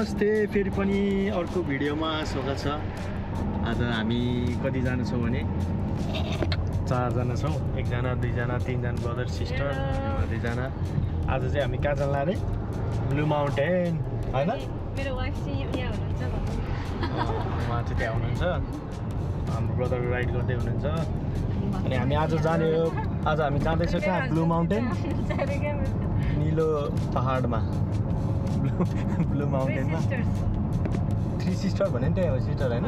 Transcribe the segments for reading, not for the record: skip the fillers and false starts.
नमस्ते फेरि पनि अर्को भिडियोमा स्वागत छ। आज हामी कतिजना छौँ भने 4 जना छौँ। 1 जना 2 जना 3 जना ब्रदर सिस्टर 2 जना। आज चाहिँ हामी कहाँ जान लाने? ब्लू माउन्टेन हैन? मेरो वाइफ चाहिँ यहाँ हुनुहुन्छ उहाँ चाहिँ त्यहाँ हुनुहुन्छ। हाम्रो ब्रदर राइड गर्दै हुनुहुन्छ। अनि हामी आज जाने हो। आज हामी जाँदैछौँ कहाँ? ब्लू माउन्टेन निलो पहाडमा। ब्लू माउन्टेनमा 3 सिस्टर भने नि त्यही हो सिस्टर होइन?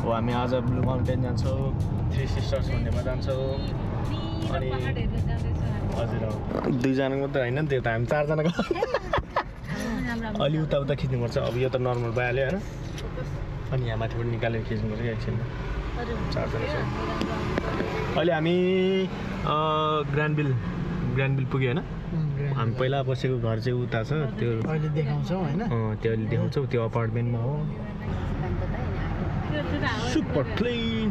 हो हामी आज ब्लू माउन्टेन जान्छौँ। 3 सिस्टर्स भन्नेमा जान्छौँ। अनि हजुर 2 जनाको मात्रै होइन त्यो त हामी 4 जनाको अलि उता खिच्नुपर्छ। अब यो त नर्मल भइहाल्यो होइन? अनि यहाँ माथिबाट निकालेर खिच्नुपर्छ कि एकछिनमा 4 जना छ। अहिले हामी ग्रान्डबिल पुग्यो होइन? हामी पहिला बसेको घर चाहिँ उता छ। त्यो अहिले देखाउँछौँ होइन? त्यो अहिले देखाउँछौँ। त्यो अपार्टमेन्टमा हो। Super clean.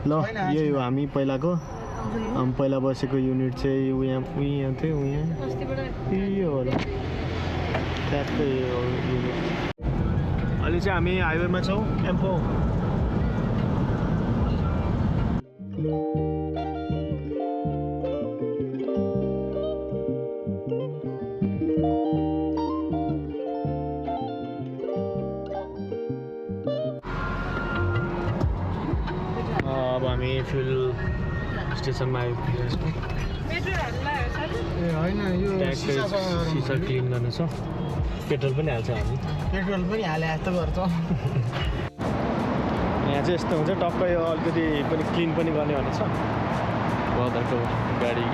ल यही हो हामी पहिलाको। पहिला बसेको युनिट चाहिँ उहाँ थियो यो होला ट्याक्कै यो युनिट। अहिले चाहिँ हामी हाइवेमा छौँ एम्फो। अब हामी फ्युल स्टेसनमा आइपुगेको छौँ। ए होइन यो सिसा क्लिन गर्नु छ। पेट्रोल पनि हाल्छ हामी। पेट्रोल पनि हाले जस्तो गर्छौँ। यहाँ चाहिँ यस्तो हुन्छ टक्कै यो अलिकति पनि क्लिन पनि गर्ने भनेको छ। ब्रदरको गाडी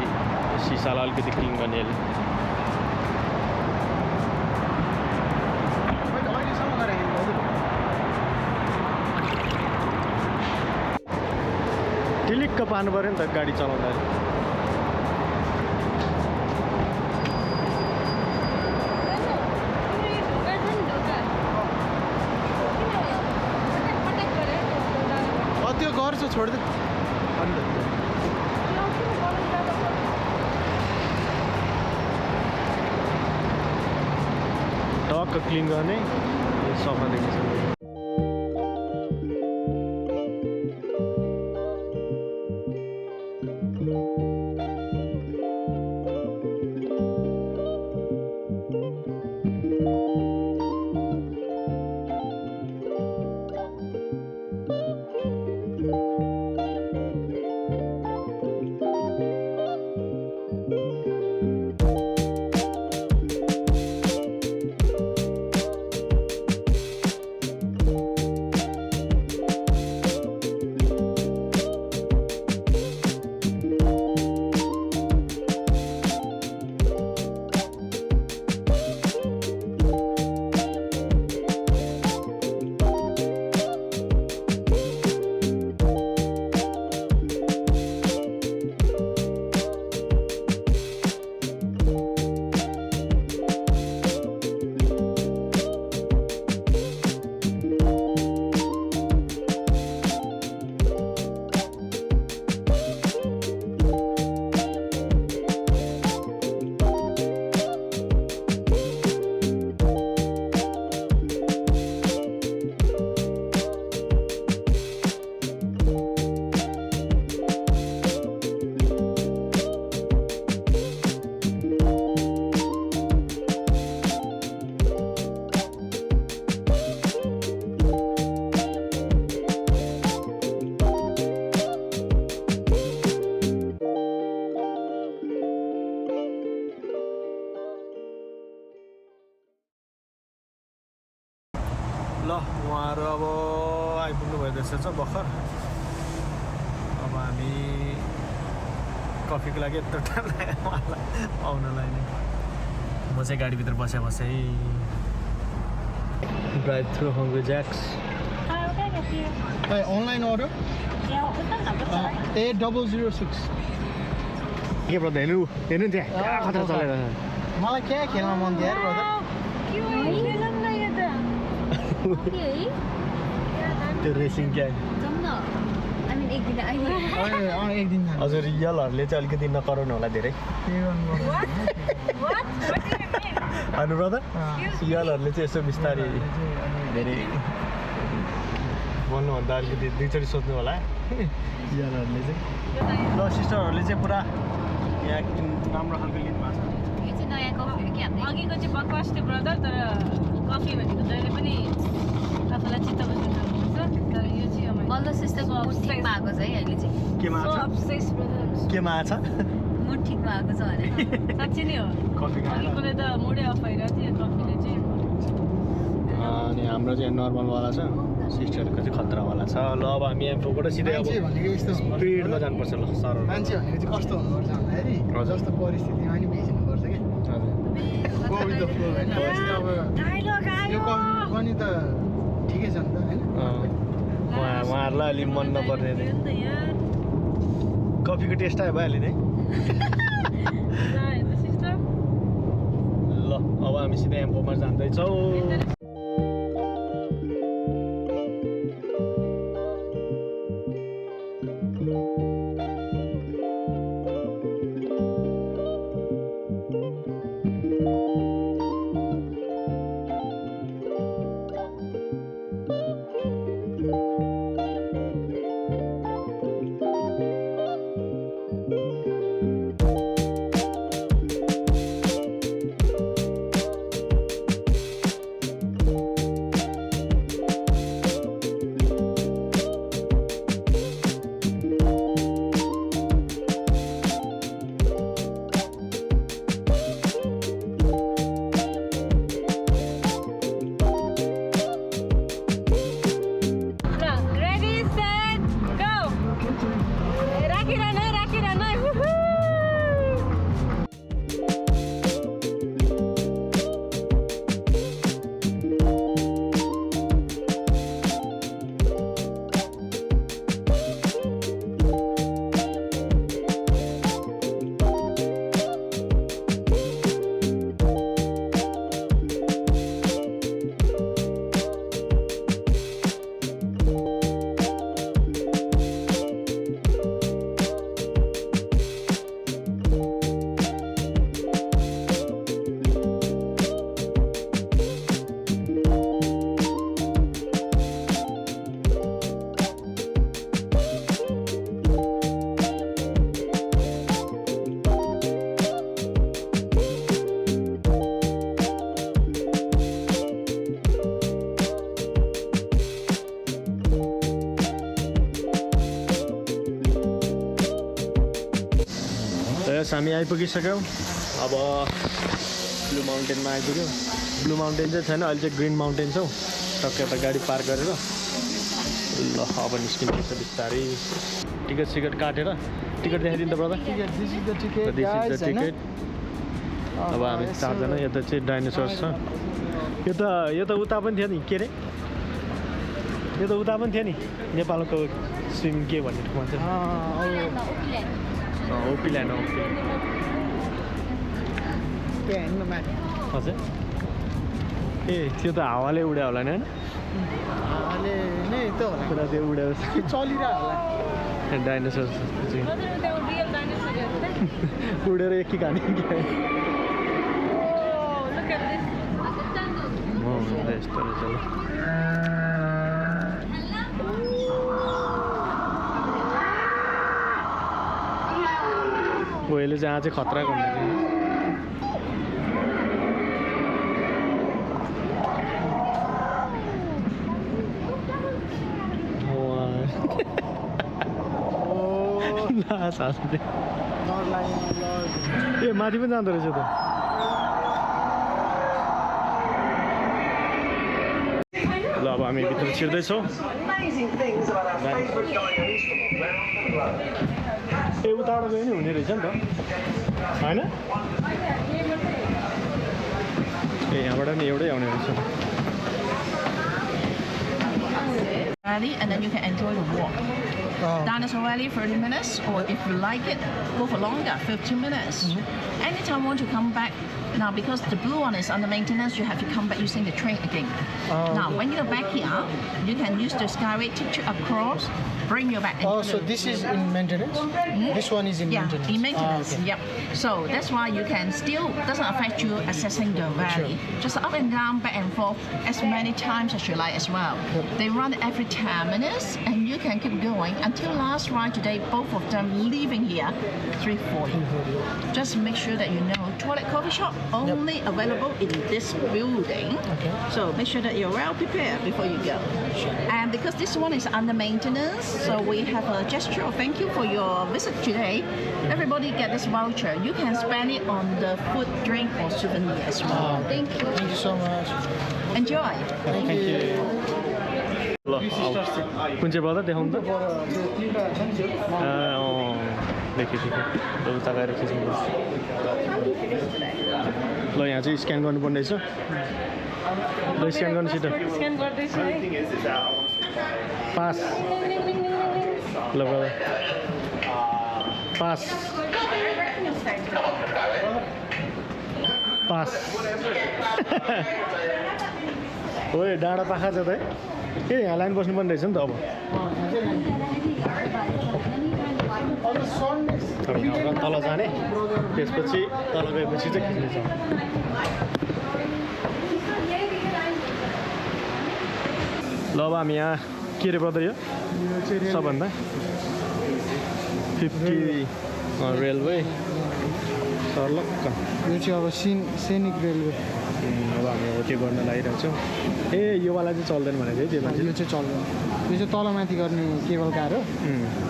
सिसालाई अलिकति क्लिन गर्ने अहिले। टिलिक्क पार्नु पऱ्यो नि त गाडी चलाउँदाखेरि। त्यो गर्छ छोड्दै टक्क क्लिन गर्ने सफा देखिन्छ। ल उहाँहरू अब आइपुग्नु भइरहेछ भर्खर। अब हामी कफीको लागि यत्रो टाइम लाग्यो उहाँलाई आउनलाई नै। म चाहिँ गाडीभित्र बसेँ drive through hungry jacks. Online order 8006। के ब्रदर हेर्नु त्यहाँ खतरा चलेर मलाई क्या खेल्न मन थियो यार ब्रदर। त्यो रेसिङ क्या एक दिन हजुर रियलहरूले चाहिँ अलिकति नकराउनु होला धेरै। अनि ब्रदर सियालहरूले चाहिँ यसो बिस्तारै धेरै भन्नुभन्दा अलिकति दुईचोटि सोध्नु होला सियालहरूले चाहिँ ल सिस्टरहरूले चाहिँ पुरा यहाँ राम्रो खालको लिनु भएको छ यो चाहिँ नयाँ कफी हो कि हाम्रो अघिको चाहिँ बकवास थियो ब्रदर तर कफी भनेको जहिले पनि आफूलाई चित्त बुझ्नु सक्नुहुन्छ तर यो चाहिँ बल्ल सिस्टरको मुड ठिकमा आएको छ है अहिले चाहिँ केमा आएको छ केमा आएको छ मुड ठिकमा आएको छ भने साँच्ची नै हो कफी अघिकोले त मुडै अफ भइरहेको थियो कफीले चाहिँ अनि हाम्रो चाहिँ नर्मलवाला छ सिस्टरको चाहिँ खतरावाला छ ल अब हामी एम्फोबाट सिधै अब मान्छे भनेको यस्तो स्पिडमा जानुपर्छ ल सर मान्छे भनेको चाहिँ कस्तो हुनुपर्छ भन्दाखेरि जस्तो परिस्थितिमा नि भिज्नुपर्छ कि गो विथ द फ्लो होइन यस्तो अब यो कफी पनि त ठिकै छ नि त होइन उहाँहरूलाई अलि मन नपर्ने कफीको टेस्ट आयो भइहाल्यो नि ल अब हामी सिधै एम्फोमा जाँदैछौँ यस हामी आइपुगिसक्यौँ अब ब्लू माउन्टेनमा आइपुग्यौँ ब्लू माउन्टेन चाहिँ छैन अहिले चाहिँ ग्रिन माउन्टेन छौँ टक्कै यता गाडी पार्क गरेर ल अब निस्किनुपर्छ बिस्तारै टिकट सिकट काटेर टिकट देखाइदिनु त brother this is the ticket this is the ticket अब हामी चारजना यता चाहिँ डाइनोसर्स छ यो त उता पनि थियो नि के अरे यो त उता पनि थियो नि नेपालको स्विमिङ के भन्ने ठाउँमा चाहिँ ओपिल्यान्ड हजुर ए त्यो त हावाले उड्यो होला नि होइन पुरा त्यो उड्यो चलिरहेको होला डाइनोसर उडेर एक खाने यस्तो रहेछ ल अहिले चाहिँ चाहिँ खतराको हुन्छ ए माथि पनि जाँदो रहेछ त ल अब हामी भित्र छिर्दैछौँ ए उताबाट गयो नि हुने रहेछ नि त होइन ए यहाँबाट नि एउटै आउने रहेछ Valley, and then you can enjoy the walk. Dinosaur Valley, 30 minutes, or if you like it, go for longer, 15 minutes. Anytime you want to come back, now because the blue one is under maintenance, you have to come back using the train again. Now, when you're back here, you can use the Skyway ticket across, bring you back. Oh, into so the- this is in maintenance? This one is in Yeah, maintenance? in maintenance. Ah, okay. Yep. So that's why you can still doesn't affect you accessing the valley. Just up and down, back and forth as many times as you like as well. Yep. They run every 10 minutes, and you can keep going until last ride today. Both of them leaving here 3:40. Just make sure that you know toilet coffee shop only available in this building. Okay. So make sure that you're well prepared before you go. And because this one is under maintenance, so we have a gesture of thank you for your visit today. Everybody get this voucher. You can spend it on the food, drink, or souvenir as well. Thank you so much. Enjoy. Thank you. ल अब कुन चाहिँ brother देखाउनु त देखेँ उता गएर खिच्नुपर्छ ल यहाँ चाहिँ स्क्यान गर्नुपर्ने रहेछ ल स्क्यान गर्नु छिटो स्क्यान गर्दैछु है पास ल ब्रदर पास पास हो डाँडा पाखा छ त है ए यहाँ लाइन बस्नुपर्ने रहेछ नि त अब अब यहाँबाट तल जाने त्यसपछि तल गएपछि चाहिँ खिच्नेछ ल अब हामी यहाँ के अरे ब्रदर यो सबभन्दा 50 रेलवे सर्लक्क यो चाहिँ अब सैनिक रेलवे अब हामी हो त्यो गर्न लागिरहेको छौँ ए योवाला चाहिँ चल्दैन भनेको है त्यो मान्छे यो चाहिँ चल्दैन यो चाहिँ तल माथि गर्ने केबल कार हो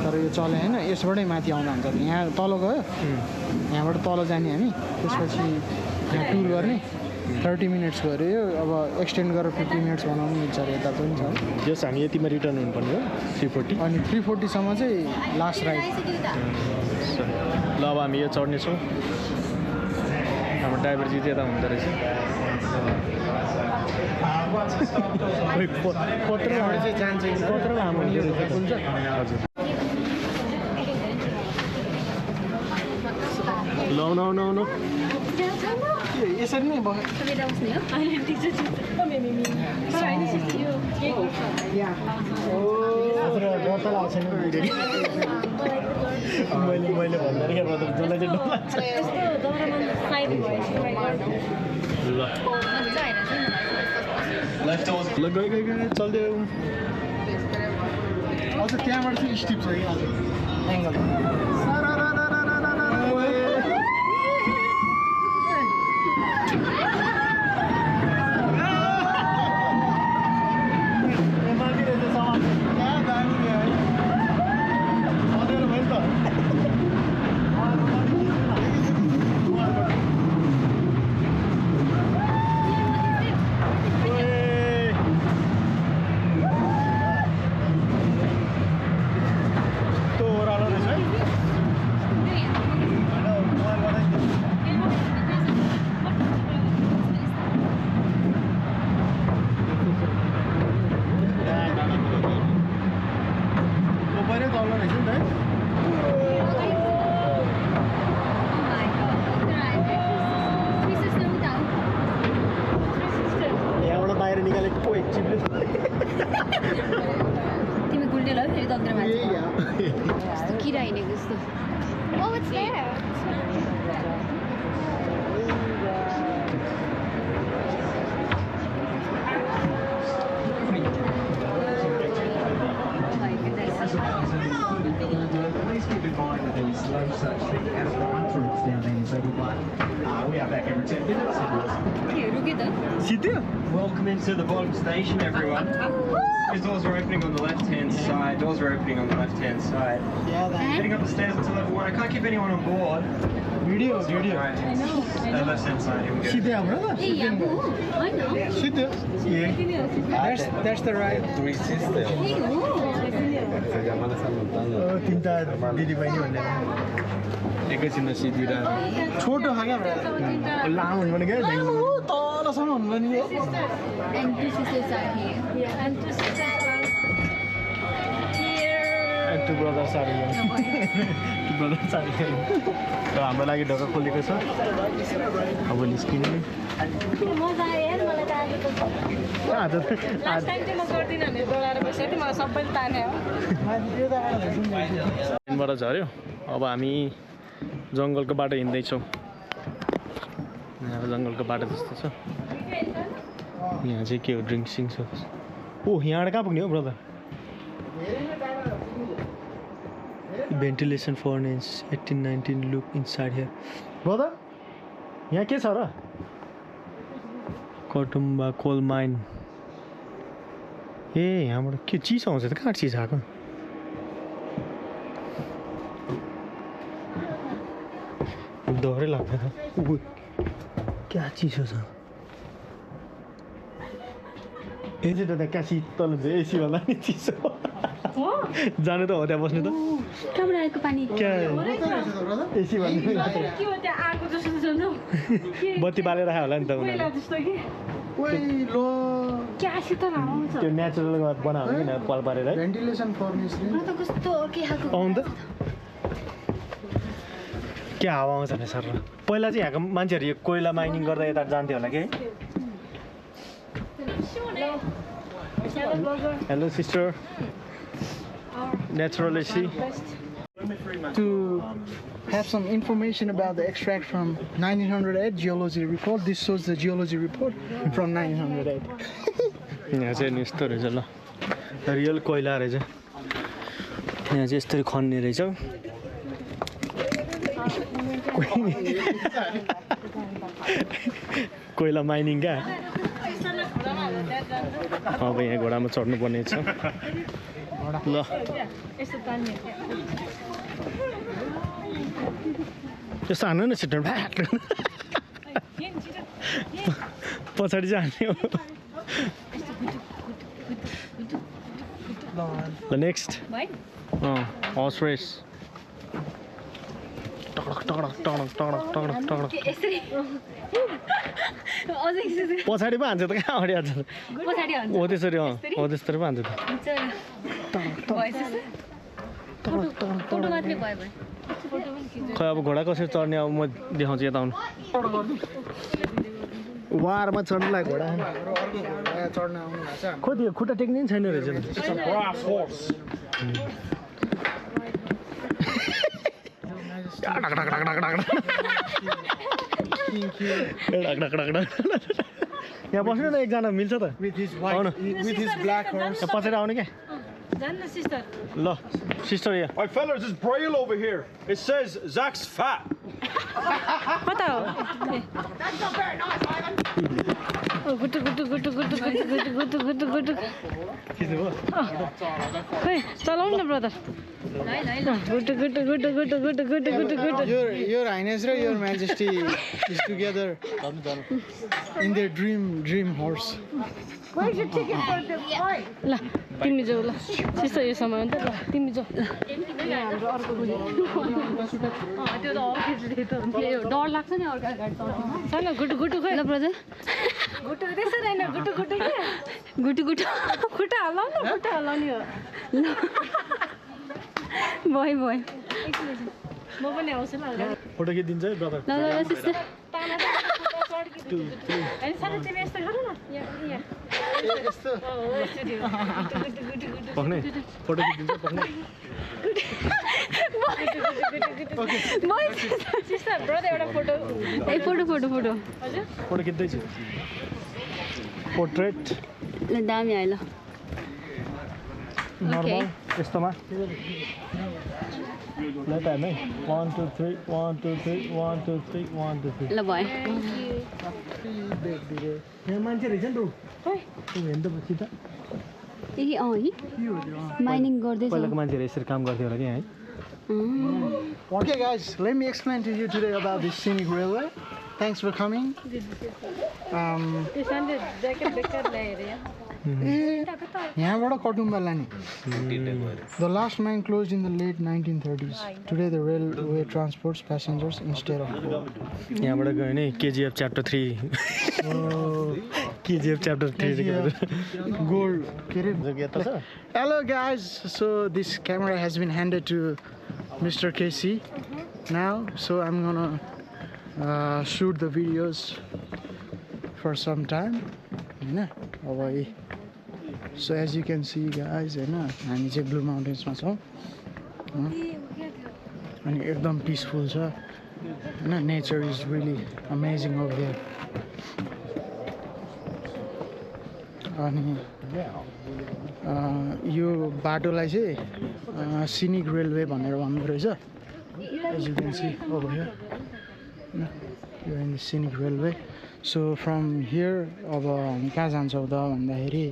तर यो चल्यो होइन यसबाटै माथि आउँदा हुन्छ यहाँ तल गयो यहाँबाट तल जाने हामी त्यसपछि यहाँ टुर गर्ने 30 मिनट्स गऱ्यो यो अब एक्सटेन्ड गरेर 50 मिनट्स बनाउनु मिल्छ अरे यता पनि छ जस हामी यतिमा रिटर्न हुनुपर्ने हो 340 अनि 340 सम्म चाहिँ लास्ट राइड ल अब हामी यो चढ्नेछौँ हाम्रो ड्राइभरजी चाहिँ यता हुँदो रहेछ कत्रो लामो हजुर ल आउनु आउनु आउनु यसरी नै भयो मैले भन्दा क्या ब्रदर जसलाई चाहिँ डर लाग्छ ल गयो गयो गयो चल्दै अझ त्यहाँबाट चाहिँ स्टिप छ कि एङ्गल तिमी गुल्टे ल फेरि दग्रेमा किरा हिँडेको जस्तो Oh, it's there. Please keep in mind that there is no such thing as drive-throughs down there, so we are back every 10 minutes. Welcome into the bottom station, everyone. These doors are opening on the left-hand side. Doors are opening on the left-hand side. Heading up the stairs into level 1. I can't keep anyone on board. Video Right. Left-hand side. Here we go. सिधै हाम्रो त सिधै That's the ride. तिनवटा दिदीबहिनी भन्ने एकैछिनमा सिधिरहेर छोटो छ क्या लामो हुनु भने क्या तलसम्म हुनु पनि हो And two sisters are here. And two sisters are here. And two brothers are here. Two brothers are here. So हाम्रो लागि ढोका खोलेको छ अब निस्किने मजा आयो यार मलाई त आज त आज लास्ट टाइम चाहिँ म गर्दिनँ भने डोलाएर बसेको थिएँ मलाई सबैले ताने हो बाट झऱ्यो अब हामी जङ्गलको बाटो हिँड्दैछौँ यहाँ जङ्गलको बाटो जस्तो छ यहाँ चाहिँ के हो ड्रिङ्क सिङ्क छ ओ यहाँबाट कहाँ पुग्ने हो brother ventilation furnace 1819 look inside here brother यहाँ के छ र कटुम्बा कोल माइन ए यहाँबाट के चिज आउँछ त कहाँ चिज आएको डरै लाग्दैन क्या चिसो छ एसी त त्यहाँ क्यासी तल एसी भन्दा नि चिसो जानु त हो त्यहाँ बस्नु त कहाँबाट आएको पानी क्या एसी भन्ने के हो त्यहाँ आगो जस्तो छ न बत्ती बालेर राख्यो होला नि त पहिला उनीहरूले जस्तो कि ओइ लो क्या शीतल हावा आउँछ त्यो नेचुरल बनायो कि पाल पारेर है भेन्टिलेसन फर्नेस रे त कस्तो के खाएको आउनु त क्या हावा आउँछ नि सर पहिला चाहिँ यहाँको मान्छेहरू यो कोइला माइनिङ गर्दा यता जान्थ्यो होला कि hello sister natural AC to have some information about the extract from 1908 geology report. This shows the geology report from 1908. यहाँ चाहिँ नि यस्तो रहेछ ल रियल कोइला रहेछ यहाँ चाहिँ यस्तरी खन्ने रहेछ कोइला माइनिङ क्या अब यहाँ घोडामा चढ्नु पर्ने छ ल यस्तो तान्ने यस्तो हान्नु न छिटो भ्याट पछाडि चाहिँ हान्ने हो ल नेक्स्ट हर्स रेस टकडक टकडक टकडक टकडक टकडक टकडक यसरी अझै यसरी पछाडि पो हान्छ त कहाँ अगाडि हान्छ पछाडि हुन्छ हो त्यसरी हो त्यसरी पो हान्छ त फोटो मात्रै भयो भने खै अब घोडा कसरी चढ्ने अब म देखाउँछु यता आउनु वारमा चढ्नुलाई घोडा चढ्न आउनु भएको छ खोइ त्यो खुट्टा टेक्ने नि छैन रहेछ यहाँ बस्नु न एकजना मिल्छ त आउनु with his black horse. यहाँ पछाडि आउनु क्या जान्न सिस्टर ल सिस्टर यहाँ Hey fellas, it's Braille over here. It says Zach's fat. कता हो गुटु गुटु गुटु गुटु गुटु गुटु गुटु गुटु गुटु खिच्नुभयो खै चलाउनु न ब्रदर गुटु गुटु गुटु गुटु गुटु गुटु गुटु गुटु Your Highness र Your Majesty is together in their dream horse. ल तिमी जाऊ ल सिस्टर यो समय अन्त ल तिमी जाऊ हाम्रो अर्को त्यो त डर लाग्छ नि अर्को गाडी छैन गुटु गुटु खै ल ब्रदर गुटु त्यसरी होइन गुटु गुटु क्या गुटु गुटु खुट्टा हल्लाउनु खुट्टा हल्लाउने हो भयो भयो म पनि आउँछु ल फोटो खिचिदिन्छ है ब्रदर ल ल ल सिस्टर अनि सानो तिमी यस्तो गर न यहाँ पक्ने फोटो खिचिदिन्छ पक्ने सिस्टर ब्रदर एउटा फोटो ए फोटो फोटो फोटो हजुर फोटो खिच्दैछु पोर्ट्रेट ल दामी आयो ल नर्मल यस्तोमा ल त हेर्नु है 1 2 3 1 2 3 1 2 3 1 2 3 ल भयो यहाँ मान्छे रहेछ नि त हेर्नु त पछि त ए अँ है माइनिङ गर्दैछ पहिलाको मान्छेहरू यसरी काम गर्थ्यो होला कि है Okay guys, let me explain to you today about this scenic railway. Thanks for coming. त्यो सानो ज्याकेट बेकार ल्याएर यहाँ ए यहाँबाट कटुम्बा लाने the last mine close in the late 1930s today the railway transports passengers instead of यहाँबाट गयो भने KGF chapter 3 KGF chapter 3 gold के अरे hello guys so this camera has been handed to mister KC now so I am gonna shoot the videos for some time होइन अब so as you can see guys होइन हामी चाहिँ ब्लू माउन्टेन्समा छौँ अनि एकदम पिसफुल छ होइन nature is really amazing over there अनि यो बाटोलाई चाहिँ सिनिक रेलवे भनेर भन्दो रहेछ as you can see over here यो in scenic railway so from here अब हामी कहाँ जान्छौँ त भन्दाखेरि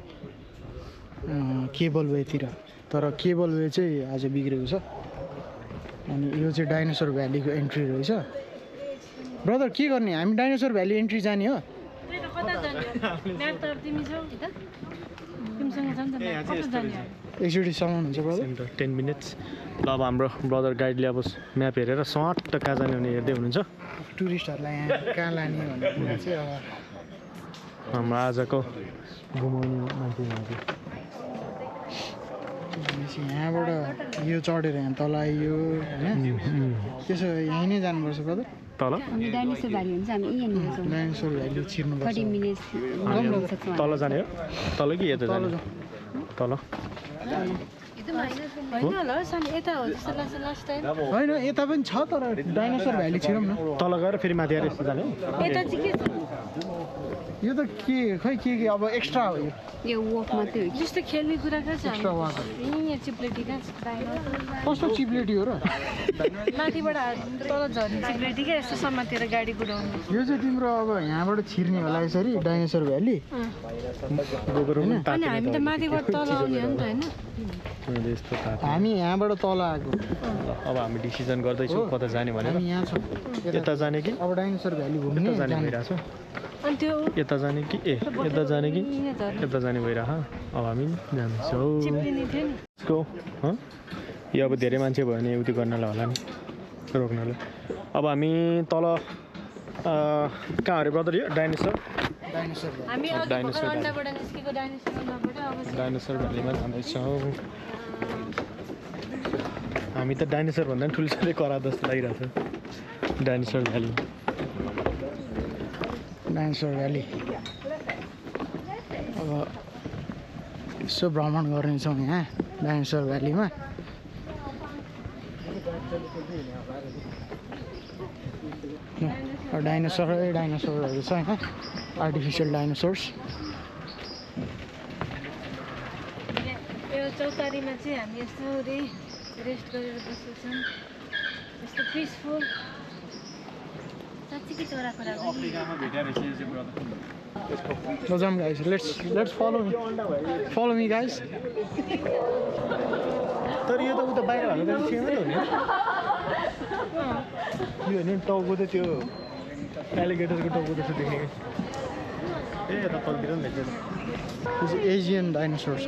केबल वेतिर तर केबल वे चाहिँ आज बिग्रेको छ अनि यो चाहिँ डाइनोसर भ्यालीको एन्ट्री रहेछ ब्रदर के गर्ने हामी डाइनोसर भ्याली एन्ट्री जाने हो एकचोटि सामान हुन्छ ब्रदर 10 मिनट्स ल अब हाम्रो ब्रदर गाइडले अब म्याप हेरेर सट्ट कहाँ जाने भने हेर्दै हुनुहुन्छ टुरिस्टहरूलाई यहाँ कहाँ लाने भन्ने कुरा चाहिँ अब हाम्रो आजको घुमाउने मान्छे यहाँबाट यो चढेर यहाँ तल आइयो होइन त्यसो यहीँ नै जानुपर्छ ब्रदर तल हामी डाइनोसर भ्याली हुन्छ हामी यहाँनिर छौँ डाइनोसर भ्याली छिर्नुपर्छ 30 मिनट्स तल जाने हो तल कि यता जाने तल होइन होला सानो यता हो जस्तो लाग्छ लास्ट टाइम होइन यता पनि छ तर डाइनोसर भ्याली छिरौँ न तल गएर फेरि माथि आएर यस्तो जाने यता चाहिँ के छ यो त के खै के अब एक्स्ट्रा हो यो यो वक मात्रै हो त्यस्तो खेल्ने कुरा कहाँ छ एक्स्ट्रा वाक यहाँ चिप्लेटी कहाँ छ कस्तो चिप्लेटी हो र माथिबाट तल झर्ने चिप्लेटी क्या यस्तो समातेर गाडी कुदाउनु यो चाहिँ तिम्रो अब यहाँबाट छिर्ने होला यसरी डाइनोसर भ्याली अनि हामी त माथिबाट तल आउने हो नि त होइन यस्तो हामी यहाँबाट तल आएको अब हामी डिसिजन गर्दैछौँ कता जाने भनेर हामी यहाँ छौँ यता जाने कि अब डाइनोसर भ्याली घुम्ने यता जाने जाने भइरहेछ अनि त्यो यता जाने कि यता जाने कि यहाँ झर्ने यता जाने भइरह अब हामी जान्छौँ चिप्लिने थियो नि यसको यो अब धेरै मान्छे भयो भने उति गर्नलाई होला नि रोक्नलाई अब हामी तल कहाँ अरे ब्रदर यो डाइनोसर डाइनोसर हामी डाइनोसर भ्याली। अन्डाबाट निस्केको डाइनोसर अन्डाबाट अब डाइनोसर भ्यालीमा जाँदैछौँ हामी त डाइनोसर भन्दा पनि ठुल्ठुलै करा जस्तो लागिरहेको छ डाइनोसर भ्याली डाइनोसर भ्याली अब यसो भ्रमण गर्नेछौँ यहाँ डाइनोसर भ्यालीमा डाइनोसरै डाइनोसरहरू छ यहाँ आर्टिफिसियल डाइनोसर्स यो चौतारीमा चाहिँ हामी यस्तो रेस्ट गरेर बसेको छौँ यस्तो पिसफुल साँच्चीकै चराको Let's jump, guys. Let's follow me. Follow me, guys. तर यो त उता बाहिर भएको त सेमै हो नि यो होइन टाउको त त्यो एलिगेटरको टाउको जस्तो देखेको ए यता तलतिर पनि देख्छ This is Asian dinosaurs.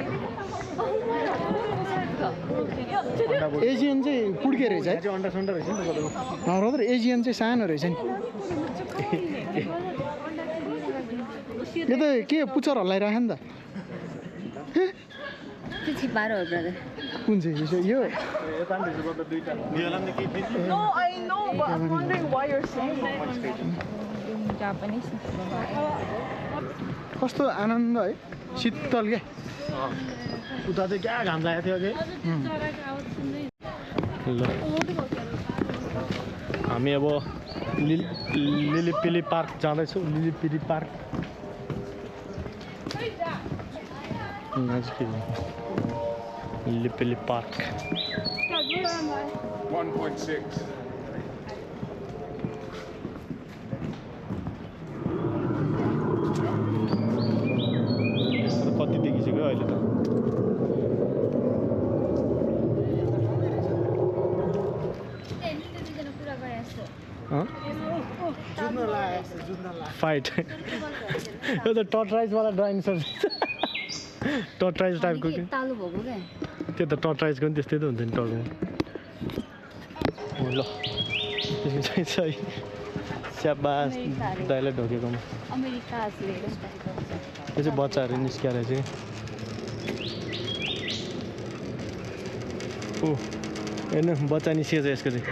Asian चाहिँ पुड्के रहेछ है चाहिँ अन्डा सन्डा रहेछ नि त ब्रदर एजियन चाहिँ सानो रहेछ नि यो त के पुच्छर हल्लाइराख्यो नि त त्यो छिपारो हो ब्रदर कुन चाहिँ यो No, I know, but I'm wondering why you're saying that. Japanese कस्तो आनन्द है शीतल क्या उता चाहिँ क्या घाम लागेको थियो कि चराको आवाज सुन्दै ल हामी अब लिलिपिली पार्क जाँदैछौँ लिलिपिली पार्क लिलिपिली पार्क 1.6. यस्तो त कति देखिसक्यो अहिले त फाइट यो त टर्टराइजवाला डाइनोसर टर्टराइज टाइपको के तालु भएको क्या त्यो त टर्टराइजको पनि त्यस्तै त हुन्छ नि टर्कमा ल त्यसको चाहिँ सही स्याबास दाइलाई ढोकेकोमा अमेरिका त्यो चाहिँ बच्चाहरू निस्किएर चाहिँ ऊ हेर्नु बच्चा निस्किएछ यसको चाहिँ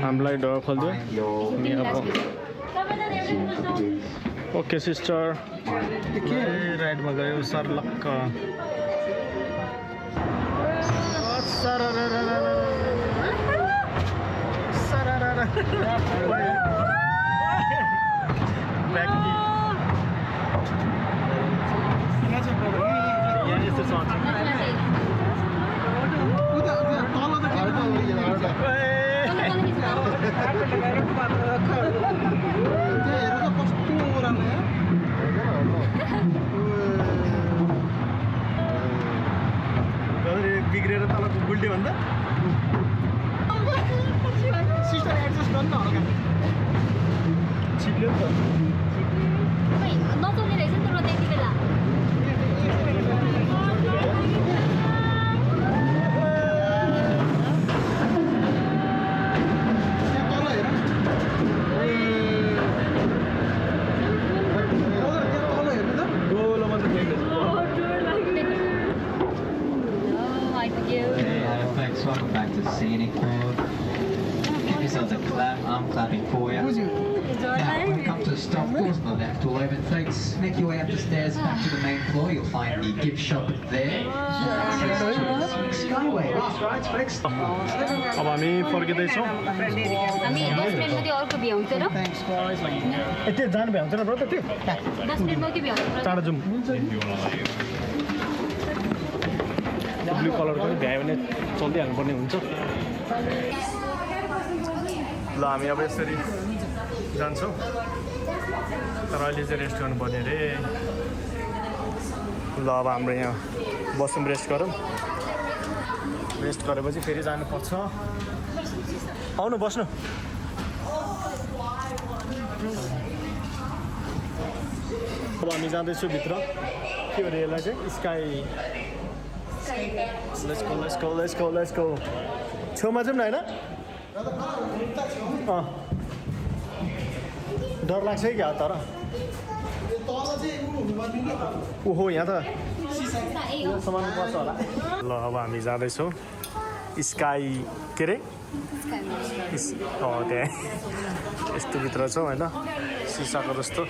हामीलाई ढोका खोलिदियो अनि अब ओके सिस्टर के राइडमा गयो सर्लक्क बिग्रेर तल गुल्ट्यो भन्दा सिस्टर एडजस्ट गर्नु न छिप्ल्यो नि त नचल्ने रहेछ नि त त्यति बेला Thanks, welcome back to Scenic World. Give yourselves a clap, I'm clapping for you. Now, when it comes to the stop, doors on the left will open. Thanks, make your way up the stairs back to the main floor. You'll find the gift shop there. Skyway. अब हामी फर्किँदैछौँ हामी 10 मिनेटमा त्यो अर्को भ्याउँछ र त्यो जानु भ्याउँछ न ब्रो त त्यो 10 मिनेटमा के भ्याउँछ चाँडो जाउँ ब्लू कलरको पनि भ्यायो भने चल्दै हाल्नुपर्ने हुन्छ ल हामी अब यसरी जान्छौँ तर अहिले चाहिँ रेस्ट गर्नुपर्ने अरे ल अब हाम्रो यहाँ बसौँ रेस्ट गरौँ रेस्ट गरेपछि फेरि जानुपर्छ आउनु बस्नु अब हामी जाँदैछौँ भित्र के अरे यसलाई चाहिँ स्काई Let's go. छेउमा जाउँ न होइन डर लाग्छ है क्या तर ओहो यहाँ त सामान पर्छ होला ल अब हामी जाँदैछौँ स्काई के अरे त्यहाँ यस्तो भित्र छौँ होइन सिसाको जस्तो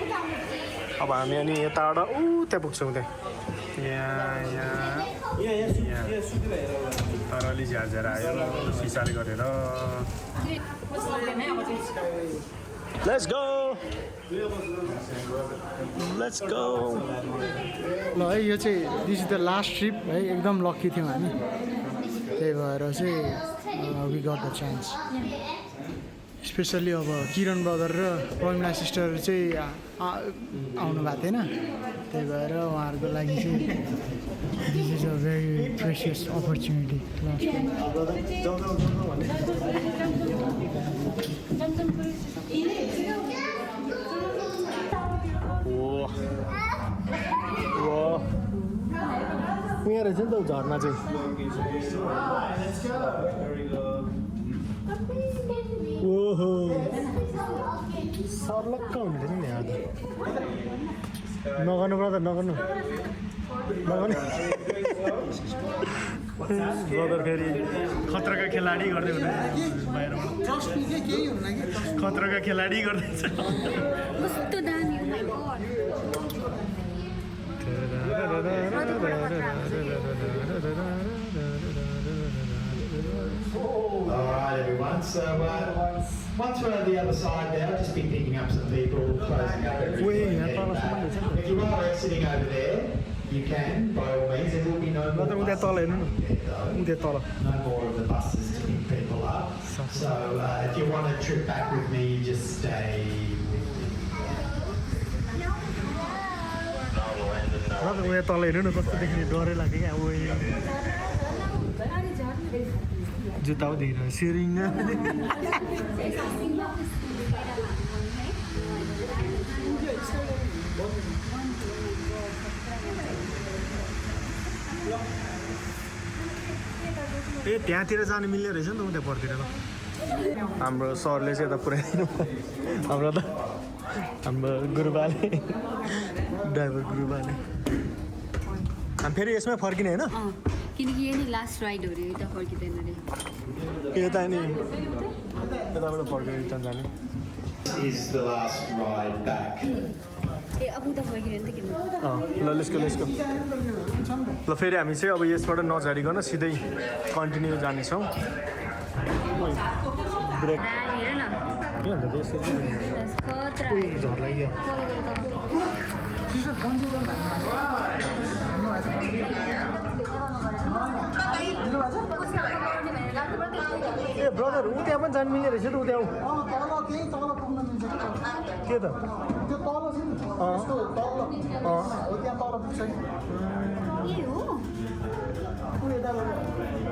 अब हामी अनि यताबाट त्यहाँ पुग्छौँ यहाँ तर अलि झ्याझेर आयो सिसाले गरेर लेट्स गो ल है यो चाहिँ this is the last trip है एकदम लक्की थियौँ हामी त्यही भएर चाहिँ we got the chance specially अब किरण ब्रदर र प्रमिला सिस्टर चाहिँ आउनु भएको थिएन त्यही भएर उहाँहरूको लागि चाहिँ this is a very precious opportunity यहाँ रहेछ नि त झर्ना चाहिँ ओहो सर्लक्क हुने रहेछ नि यहाँ त नगर्नु ब्रदर नगर्नु ब्रदर फेरि खतराका खेलाडी गर्दै हुँदैन बाहिरबाट खतराका खेलाडी गर्दैछ कस्तो दामी हो my Alright everyone, so once we're on the other side now, just be picking up some people, closing up everything. If you are exiting over there, you can, by all means, there will be no more buses no more of the buses to pick people up. So if you want to trip back with me, you just stay with me. उयो तल हेर्नु न कस्तो देख्ने डरै लाग्यो क्या उयो जुत्ता पो देखिरहेको सिरिङ ए त्यहाँतिर जानु मिल्ने रहेछ नि त उता परतिर ल हाम्रो सरले चाहिँ यता पुऱ्याइदिनु हाम्रो गुरुबाले ड्राइभर गुरुबाले हामी फेरि यसमै फर्किने होइन किनकि यो नि लास्ट राइड हो रे यता फर्किँदैन रे यता नि यताबाट फर्केर रिटर्न जाने Is the last ride back. ए अब उता फर्किँदैन त किन ल लेट्स गो ल फेरि हामी चाहिँ अब यसबाट नझरिकन सिधै कन्टिन्यू जानेछौँ ब्रेक हेर न के भन्छ त्यसरी खतरा झर्ला क्या ए ब्रदर ऊ त्यहाँ पनि जानु मिल्ने रहेछ त ऊ त्यहाँ के त के हो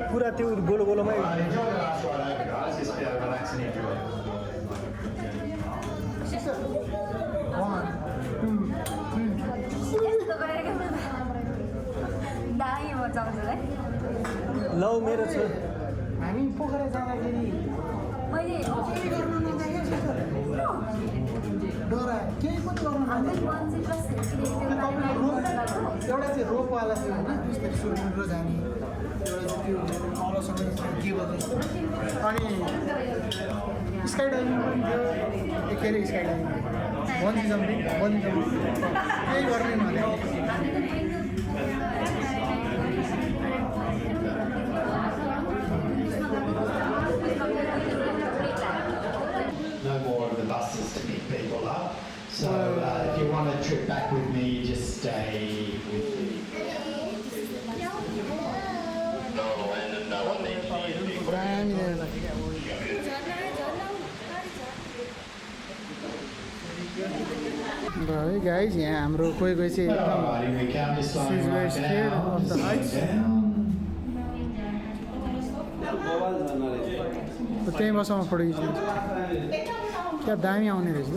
पुरा त्यो गोलो गोलोमै Enjoy the last ride over, guys. Just relax and enjoy. दामी मजा आउँछ है ल मेरो छ हामी पोखरा जाँदाखेरि मैले डोरा केही पनि गर्नु एउटा चाहिँ रोपवाला थियो होइन बिस्तारै सुरु जाने एउटा चाहिँ त्यो तलसम्म केबल जस्तो अनि स्काई डाइभिङ पनि थियो के अरे स्काई डाइभिङ बन्जी जम्पिङ केही गर्ने भने No more of the buses to pick people up. So if you want to trip back with me, you just stay with me. र है गाइज यहाँ हाम्रो कोही कोही चाहिँ एकदम Alrighty, we count this line She's very right scared down. of the heights. त्यहीँ बसमा फोटो खिच्नु क्या दामी आउने रहेछ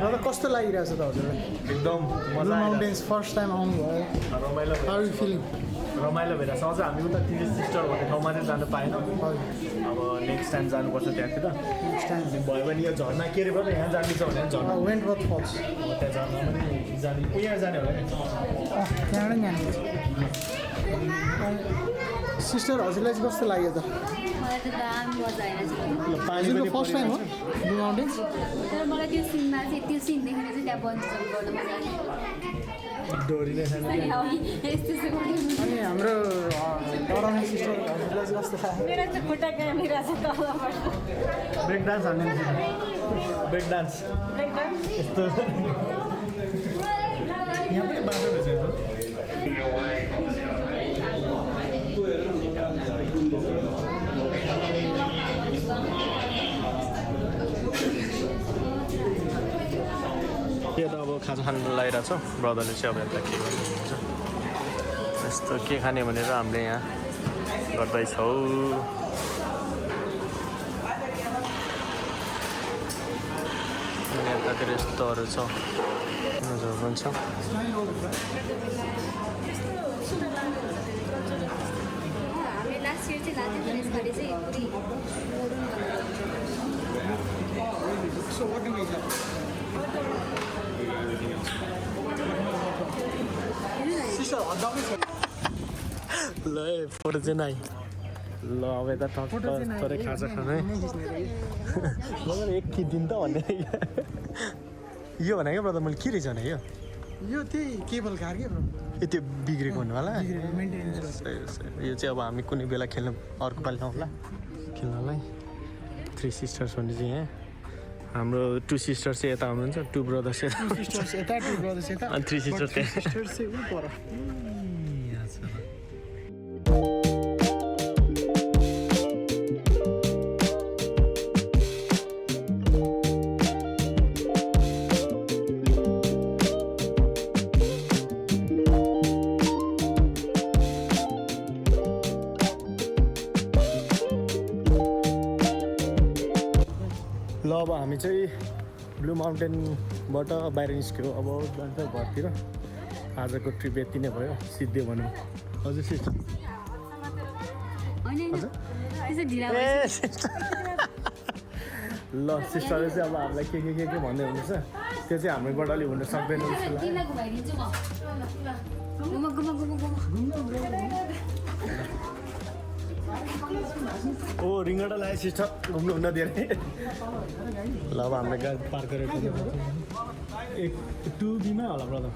त कस्तो लागिरहेछ त हजुरलाई एकदम ब्लू माउन्टेन्स फर्स्ट टाइम आउनु भयो रमाइलो हाउ यु फिलिङ रमाइलो भइरहेछ अझ हामी उता तिमी सिस्टर भन्ने ठाउँमा चाहिँ जानु पाएनौँ अब नेक्स्ट टाइम जानुपर्छ त्यहाँतिर नेक्स्ट टाइम भयो भने यो झर्ना के अरे भयो यहाँ जाँदैछ भने झर्ना वेन्टवर्थ फल्स त्यहाँ झर्ना पनि जाने यहाँ जाने होला नि त्यहाँबाट नि जाने सिस्टर हजुरलाई चाहिँ कस्तो लाग्यो त मलाई त दामी मजा आइरहेछ हजुरको फर्स्ट टाइम हो ब्लू माउन्टेन्स तर मलाई त्यो सिनमा चाहिँ त्यो सिन देखेर चाहिँ त्यहाँ बन्द गर्न मजा आयो डोरी नै छैन यस्तो अनि हाम्रो डराउने सिस्टर हजुरलाई चाहिँ कस्तो लाग्यो मेरो चाहिँ खुट्टा क्यामेरा छ तलबाट ब्रेक डान्स हान्ने ब्रेक डान्स यस्तो यहाँ पनि बाटो रहेछ यो यो त अब खाजा खानु लगाइरहेको छौँ ब्रदरले चाहिँ अब यता के गर्नुहुन्छ यस्तो के खाने भनेर हामीले यहाँ गर्दैछौँ यतातिर यस्तोहरू छ नजर हुन्छ हामी लास्ट इयर चाहिँ लाथ्यौँ तर यसपालि चाहिँ पुरै ल फोटो चाहिँ नाइ ल अब यता थोरै खाजा खाने मगर एक दिन त भन्ने यो भने क्या ब्रदर मैले के रहेछ भने यो त्यही केबल कार के ए त्यो बिग्रेको हुनेवाला मेन्टेनेन्स यो चाहिँ अब हामी कुनै बेला खेल्नु अर्को पालि आउँला खेल्नलाई 3 सिस्टर्स भन्ने चाहिँ यहाँ हाम्रो 2 सिस्टर्स चाहिँ यता हुनुहुन्छ 2 ब्रदर्स यता सिस्टर्स यता 2 ब्रदर्स यता अनि 3 सिस्टर्स त्यहाँ सिस्टर्स चाहिँ उ पर ल अब हामी चाहिँ ब्लू माउन्टेनबाट बाहिर निस्क्यो अब जान्छ घरतिर आजको ट्रिप यति नै भयो सिद्धि भनौँ हजुर सिस्टर ए सिस्टर ल सिस्टरले चाहिँ अब हामीलाई के भन्दै हुनुहुन्छ त्यो चाहिँ हाम्रोबाट अलि हुन सक्दैन जस्तो लाग्यो ओ रिङ्गटा लाग्यो सिस्टर घुम्नु हुन्न धेरै ल अब हामीले गाडी पार्क गरेर 2B-मा होला ब्रदर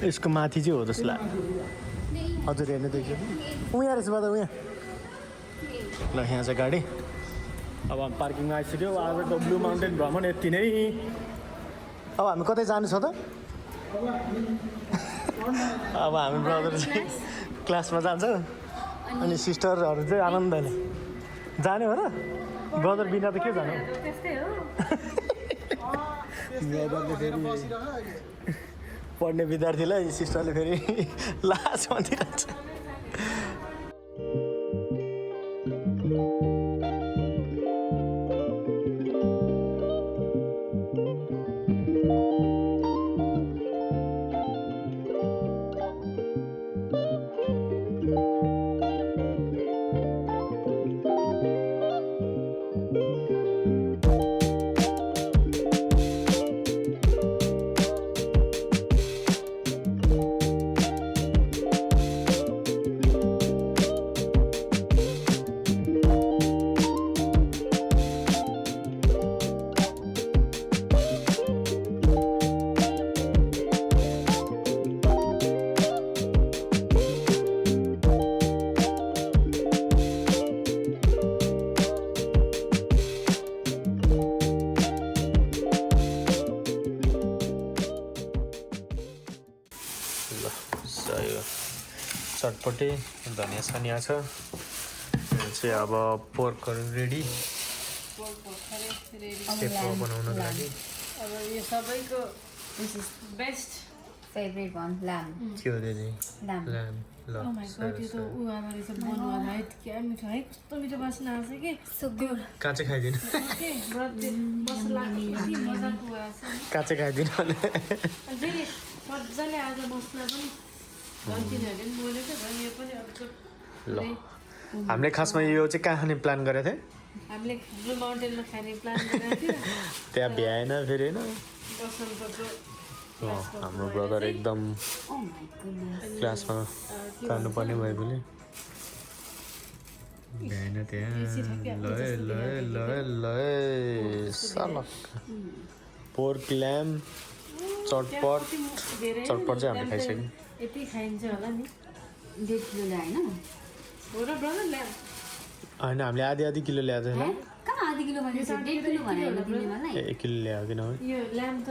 यसको माथि चाहिँ हो जस्तो लाग्यो हजुर हेर्नु देख्छ उहाँ रहेछ ब्रदर उहाँ ल यहाँ चाहिँ गाडी अब हामी पार्किङमा आइसक्यो आजको ब्लू माउन्टेन भ्रमण यति नै अब हामी कतै जानु छ त अब हामी ब्रदर चाहिँ क्लासमा जान्छ अनि सिस्टरहरू चाहिँ आनन्दले जाने हो र ब्रदर बिना त के जाने ब्रदरले फेरि पढ्ने विद्यार्थीलाई सिस्टरले फेरि लाज भनिदिइरहन्छ चटपटे धनिया सनिया छ यो चाहिँ अब पोर्कहरू रेडी बनाउनको लागि अब यो सबैको बेस्ट फेभरेट वान ल्याम के हो त्यो चाहिँ ल्याम ल्याम ल Oh my god, यो त ऊ आमा रहेछ बनुवा है क्या मिठो है कस्तो मिठो बास्ना आउँछ कि काँचै खाइदिनु के ब्रत मसला कति मजाको आउँछ काँचै खाइदिनु भने अनि फेरि मजाले आज मसला पनि घन्टिनहरूले पनि बोलेको झन् यो पनि ल हामीले खासमा यो चाहिँ कहाँ खाने प्लान गरेको थियौँ हामीले ब्लू माउन्टेनमा खाने प्लान गरेको थियो त्यहाँ भ्याएन फेरि होइन बसन्तको हाम्रो ब्रदर एकदम क्लासमा जानुपर्ने भएकोले भ्याएन त्यहाँ ल सलक पोर्क ल्याम्प चटपट चाहिँ हामीले खाइसक्यौँ यति खाइन्छ होला नि 1.5 किलो ल्याएन हो र ब्रदर ल्याम होइन हामीले आधी किलो ल्याएको थिएन कहाँ आधी किलो भने 1.5 किलो भने तिमीले मलाई 1 किलो ल्याएको किनभने यो ल्याम त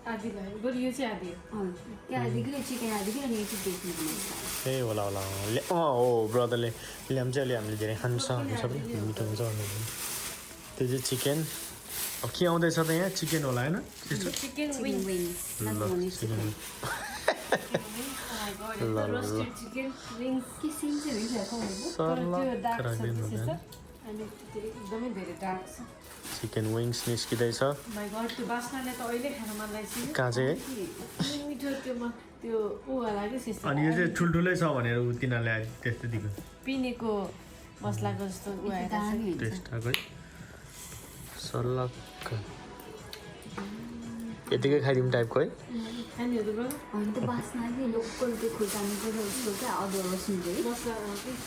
आधी भयो बरु यो चाहिँ आधी हो त्यो आधी किलो चिकन आधी किलो अनि 1 किलो ए होला हो ब्रदरले ल्याम्प चाहिँ अलि हामीले धेरै खानु छ सबै मिठो हुन्छ त्यो चाहिँ चिकन अब के आउँदैछ त यहाँ चिकन होला होइन chicken Chicken wings. Not the one is chicken. Chicken wings के सिम चाहिँ हुन्छ खाउनु? अनि त्यो एकदमै धेरै डार्क छ चिकन विङ्स निस्किँदैछ माई गड त्यो बास्नाले त अहिले खान मन लागिसक्यो कहाँ चाहिँ है मिठो त्यो ऊ होला कि त्यस्तो अनि यो चाहिँ ठुल्ठुलै छ भनेर तिनीहरूले त्यस्तो दिएको पिनेको मसलाको जस्तो ऊ आएको छ टेस्ट आएको है सल्लक्क यतिकै खाइदिउँ टाइपको है खानेहरू ब्रो अनि त्यो बास्नाले लोकल त्यो खुर्सानीको उसको क्या अदुवा रसुन चाहिँ मसला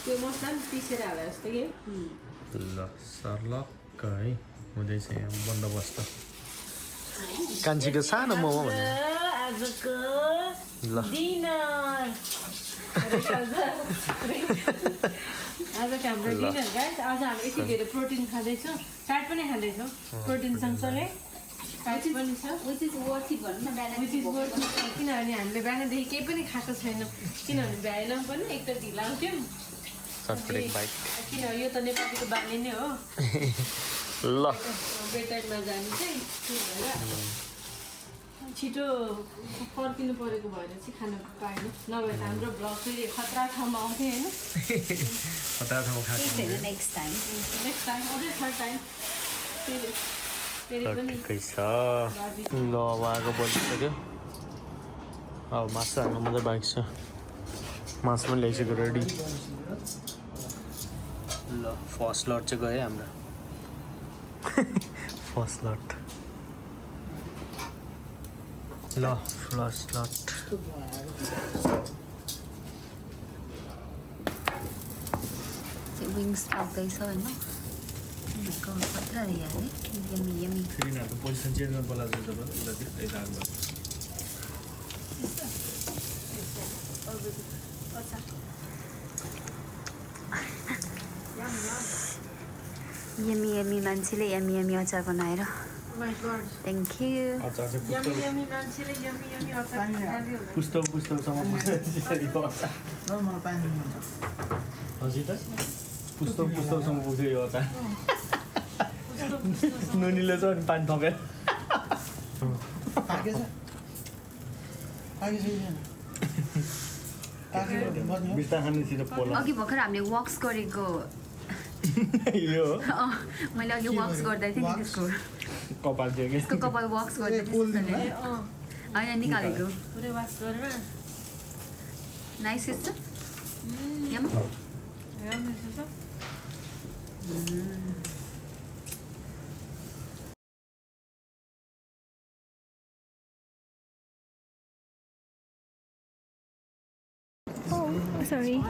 त्यो मसला पनि पिसेर हाले जस्तो कि ल सर्लक्क है हुँदैछ यहाँ बन्दोबस्त कान्छीको सानो मोमो भन्ने आजको ल डिनर आज हाम्रो डिनर गाइस आज हामी यति धेरै प्रोटिन खाँदैछौँ फ्याट पनि खाँदैछौँ प्रोटिन सँगसँगै फ्याट पनि छ which is worth it भनौँ न Which is worth it. किनभने हामीले बिहानदेखि केही पनि खाएको छैनौँ किनभने भ्याएनौँ पनि एक त ढिला उठ्यौँ चटपटे बाइक किनभने यो त नेपालीको बानी नै हो ल बेड टाइममा जानु चाहिँ त्यही भएर छिटो पर्खिनु परेको भएर चाहिँ खान पाएन नभए त हाम्रो भ्लग फेरि खतरा ठाउँमा आउँथ्यो होइन कता ठाउँ खाएको छैन नेक्स्ट टाइम नेक्स्ट टाइम अझै थर्ड टाइम फेरि फेरि पनि ठिकै छ ल अब आगो बलिसक्यो अब मासु हाल्नु मात्रै बाइक छ मासु पनि ल्याइसक्यो रेडी ल फर्स्ट लट चाहिँ गयो हाम्रो फर्स्ट लट ल फर्स्ट लट विङ्स पाउँदैछ होइन खतरा यार यमी यमी फेरि यिनीहरूको पोजिसन चेन्ज गर्नु पर्ला जस्तो भयो यता आएको यमी यमी मान्छेले यमी यमी अचार बनाएर माई गड थ्याङ्क यू अचार चाहिँ यमी यमी मान्छेले यमी यमी अचार खायो पुस्तौसम्म हजुर त पुस्तौसम्म पुग्थ्यो यो अचार नुनीले चाहिँ अनि पानी थपेर बिस्ता खानेतिर पोला अघि भर्खर हामीले वक्स गरेको यो मैले अघि वक्स गर्दै थिएँ नि त्यसको कपाल थियो कि त्यसको कपाल वक्स गर्दै थिएँ होइन निकालेको पुरै वास गरेर नाइस यस्तो यम राम्रो छ sorry